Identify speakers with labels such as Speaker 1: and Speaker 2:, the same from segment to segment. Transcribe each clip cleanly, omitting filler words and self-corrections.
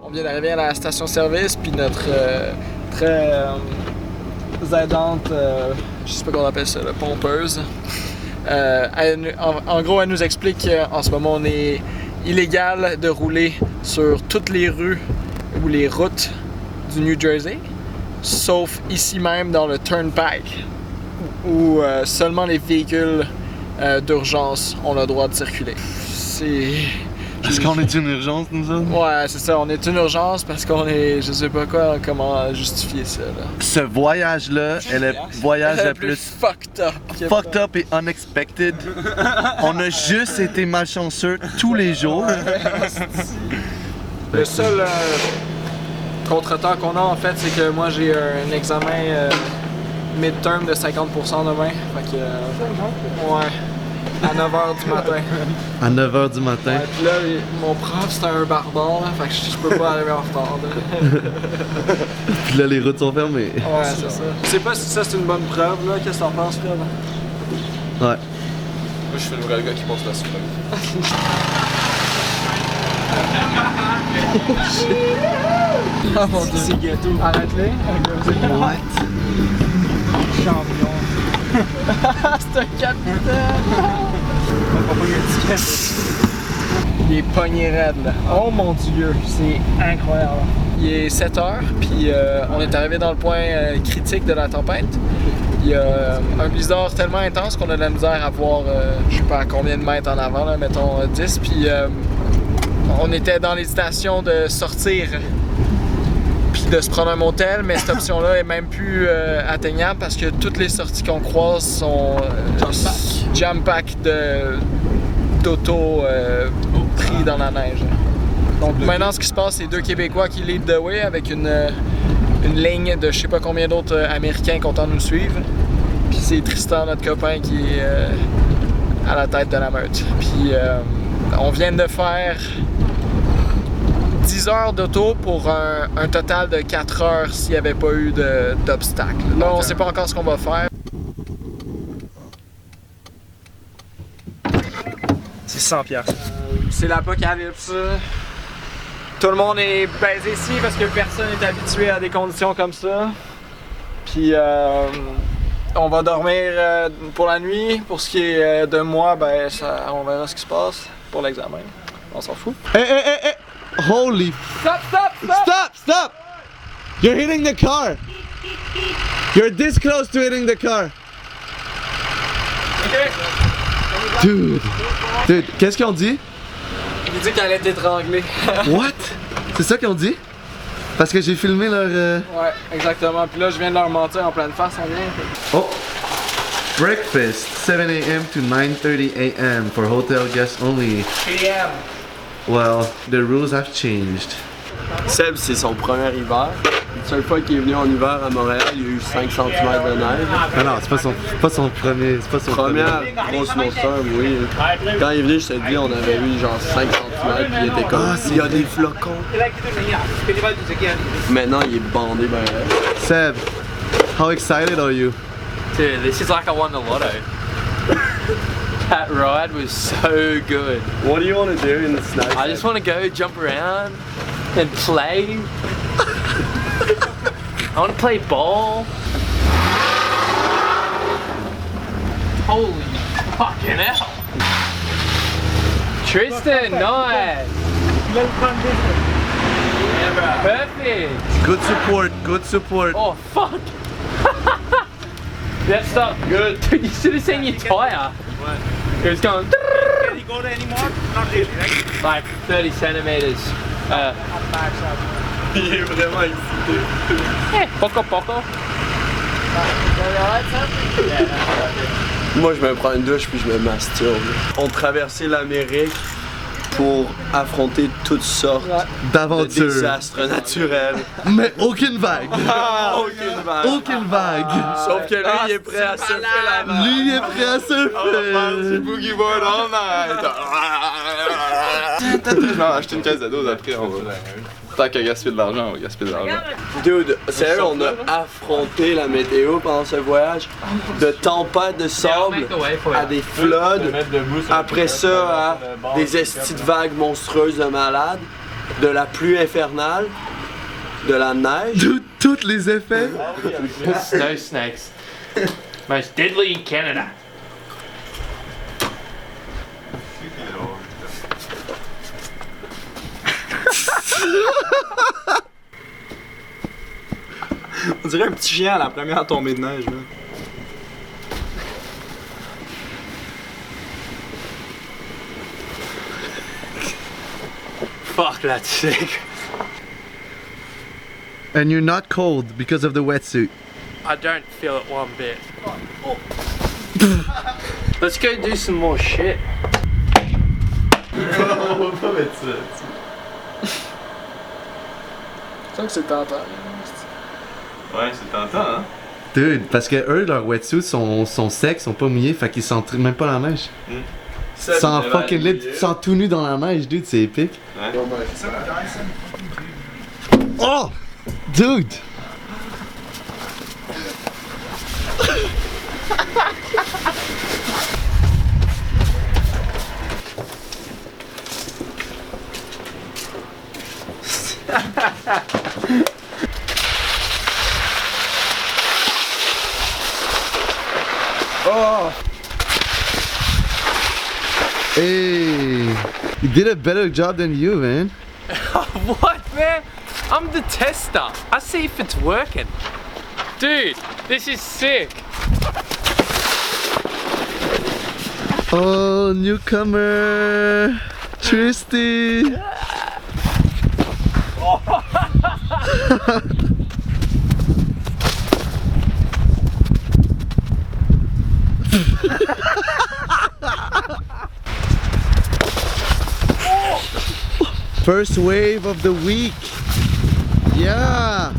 Speaker 1: On vient d'arriver à la station-service, puis notre très aidante, je sais pas comment on appelle ça, la pompeuse. En gros, elle nous explique qu'en ce moment, on est illégal de rouler sur toutes les rues ou les routes du New Jersey, sauf ici même dans le Turnpike, où seulement les véhicules d'urgence ont le droit de circuler. C'est...
Speaker 2: Est-ce qu'on est une urgence, nous autres?
Speaker 1: Ouais, c'est ça, on est une urgence parce qu'on est... je sais pas quoi, comment justifier ça, là.
Speaker 2: Ce voyage-là est le voyage le plus
Speaker 1: fucked up.
Speaker 2: Fucked up et unexpected. On a juste été malchanceux tous les jours.
Speaker 1: Le seul contretemps qu'on a, en fait, c'est que moi, j'ai un examen midterm de 50% demain. Fait que... ouais. À 9h du matin.
Speaker 2: À 9h du matin.
Speaker 1: Ouais, puis là, mon prof, c'était un barbare, là, fait que je peux pas arriver en retard.
Speaker 2: Puis là, les routes sont fermées.
Speaker 1: Ouais, c'est ça. Je sais pas si ça, c'est une bonne preuve, là. Qu'est-ce que t'en penses, Fred?
Speaker 2: Ouais.
Speaker 3: Moi, je fais le vrai gars qui pense la soupe.
Speaker 1: Oh mon dieu. C'est gâteau. Arrête-les.
Speaker 2: What?
Speaker 1: Champion. C'est un capitaine! Il est pogné raide là. Oh mon dieu, c'est incroyable. Il est 7h, puis on est arrivé dans le point critique de la tempête. Il y a un blizzard tellement intense qu'on a de la misère à voir, je sais pas à combien de mètres en avant, là, mettons 10, puis on était dans l'hésitation de sortir de se prendre un motel, mais cette option-là est même plus atteignable parce que toutes les sorties qu'on croise sont jam-pack d'auto pris dans la neige. Donc maintenant, ce qui se passe, c'est deux Québécois qui lead the way avec une ligne de je sais pas combien d'autres Américains content de nous suivre. Puis c'est Tristan, notre copain, qui est à la tête de la meute. Puis on vient de faire 10 heures d'auto pour un total de 4 heures s'il n'y avait pas eu d'obstacle. Là, on ne sait pas encore ce qu'on va faire. C'est 100 piastres. C'est l'apocalypse. Tout le monde est baisé ici parce que personne n'est habitué à des conditions comme ça. Puis on va dormir pour la nuit. Pour ce qui est de moi, ben, on verra ce qui se passe pour l'examen. On s'en fout.
Speaker 2: Hey! Holy... Stop! You're hitting the car! You're this close to hitting the car! Dude, qu'est-ce qu'ils ont dit?
Speaker 1: Il dit qu'elle allait t'étrangler.
Speaker 2: What? C'est ça qu'ils ont dit? Parce que j'ai filmé leur...
Speaker 1: Ouais, exactement. Puis là, je viens de leur mentir en pleine face, on vient.
Speaker 2: Oh! Breakfast, 7 a.m. to 9:30 a.m. for hotel guests only.
Speaker 1: PM.
Speaker 2: Well, the rules have changed.
Speaker 3: Seb, c'est son premier hiver. La seule fois qu'il est venu en hiver à Montréal, il y a eu 5 cm de neige.
Speaker 2: Ah non, c'est pas son premier. C'est pas son
Speaker 3: Première grosse monster, oui. Quand il est venu, je t'ai dit, on avait eu genre 5 cm, puis il était comme, il y a des flocons. Maintenant, il est bandé, ben.
Speaker 2: Seb, how excited are you?
Speaker 4: Dude, this is like I won the lotto. That ride was so good.
Speaker 3: What do you want to do in the snow?
Speaker 4: I just want to go jump around and play. I want to play ball. Holy fucking hell. Tristan, nice. Perfect.
Speaker 2: Good support.
Speaker 4: Oh fuck. That's not good. Dude, you should have seen your tyre. It was going.
Speaker 5: Can you go there anymore? Not really, right?
Speaker 4: Like 30 centimeters.
Speaker 3: Il est vraiment excité.
Speaker 4: Yeah, poco.
Speaker 3: Moi, je me prends une douche puis je me masturbe. On traversait l'Amérique pour affronter toutes sortes de
Speaker 2: D'aventures.
Speaker 3: désastres naturels.
Speaker 2: Mais aucune vague.
Speaker 3: Aucune vague.
Speaker 2: Aucune vague.
Speaker 3: Sauf que lui, il est prêt à surfer la vague.
Speaker 2: Lui il est prêt à surfer.
Speaker 3: boogie board all night. Je vais acheter une caisse de dose après, on va. Tant qu'à gaspiller de l'argent, on va gaspiller de l'argent. Dude, sérieux, on a affronté la météo pendant ce voyage. De tempêtes de sable à des floods. Après ça, à des estis de vagues monstrueuses de malades. de la pluie infernale, de la neige.
Speaker 2: Tous les effets.
Speaker 4: Snow snakes. Most deadly in Canada.
Speaker 6: On dirait un petit chien à la première tombée de neige. Là.
Speaker 3: Fuck, that's sick.
Speaker 2: And you're not cold because of the wetsuit.
Speaker 4: I don't feel it one bit. Let's go do some more shit.
Speaker 3: On va pas mettre ça.
Speaker 1: Je sens que c'est tentant.
Speaker 3: Ouais, c'est tentant, hein?
Speaker 2: Dude, parce que eux, leurs wetsuits sont secs, sont pas mouillés, fait qu'ils sentent même pas la neige. Sans fucking lit, sans tout nu dans la neige, dude, c'est épique.
Speaker 3: Ouais.
Speaker 2: Oh! Dude!
Speaker 1: Oh!
Speaker 2: Hey! You did a better job than you, man.
Speaker 4: What, man? I'm the tester. I see if it's working. Dude, this is sick.
Speaker 2: Oh, newcomer! Tristy! First wave of the week. Yeah.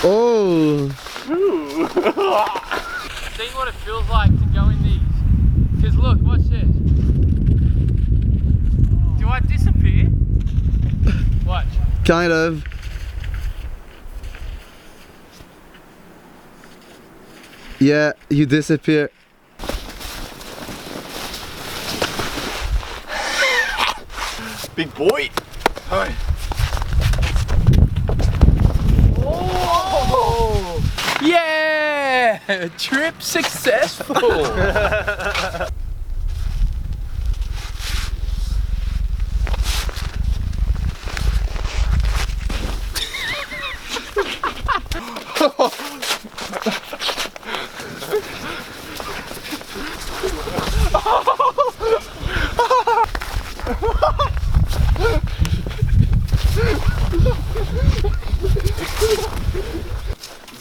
Speaker 2: Oh.
Speaker 4: Seeing what it feels like to go in these. Because look, watch this. Do I disappear? Watch.
Speaker 2: Kind of. Yeah, you disappear.
Speaker 3: Big boy!
Speaker 4: Oh! Yeah! Trip successful!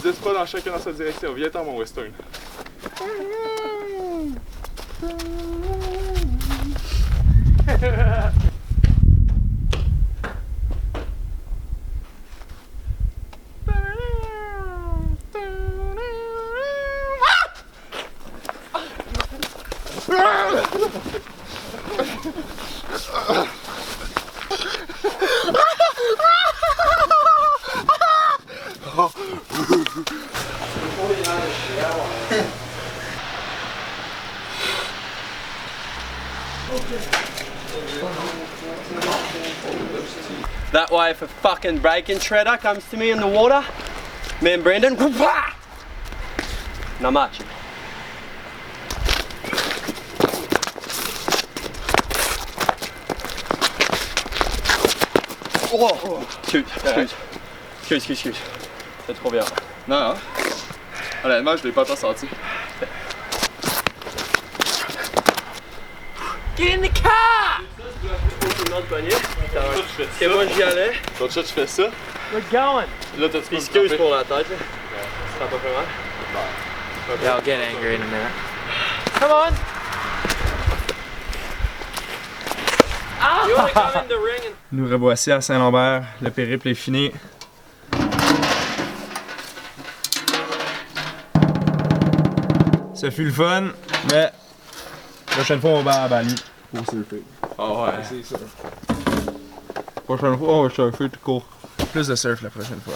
Speaker 6: Dis pas dans chacun dans sa direction. Viens-t'en, mon western.
Speaker 3: That way, if a fucking bacon shredder comes to me in the water, me and Brandon, not much. Oh, excuse. C'est trop bien.
Speaker 6: Non. Honnêtement, je l'ai pas tant senti.
Speaker 4: Get in the car!
Speaker 3: Et moi j'y allais.
Speaker 6: Donc ça, tu fais ça.
Speaker 4: We're going.
Speaker 6: Là, t'as-tu pas
Speaker 3: Excuse pour la tête. Ça pas fait mal.
Speaker 4: Yeah, I'll get angry in a minute. Come on!
Speaker 3: You wanna come in the ring and...
Speaker 6: Nous revoici à Saint-Lambert. Le périple est fini. Ça fut le fun, mais la prochaine fois on va à Bali pour surfer.
Speaker 3: Ah ouais.
Speaker 6: C'est ça. Prochaine fois on va surfer tout court. Plus de surf la prochaine fois.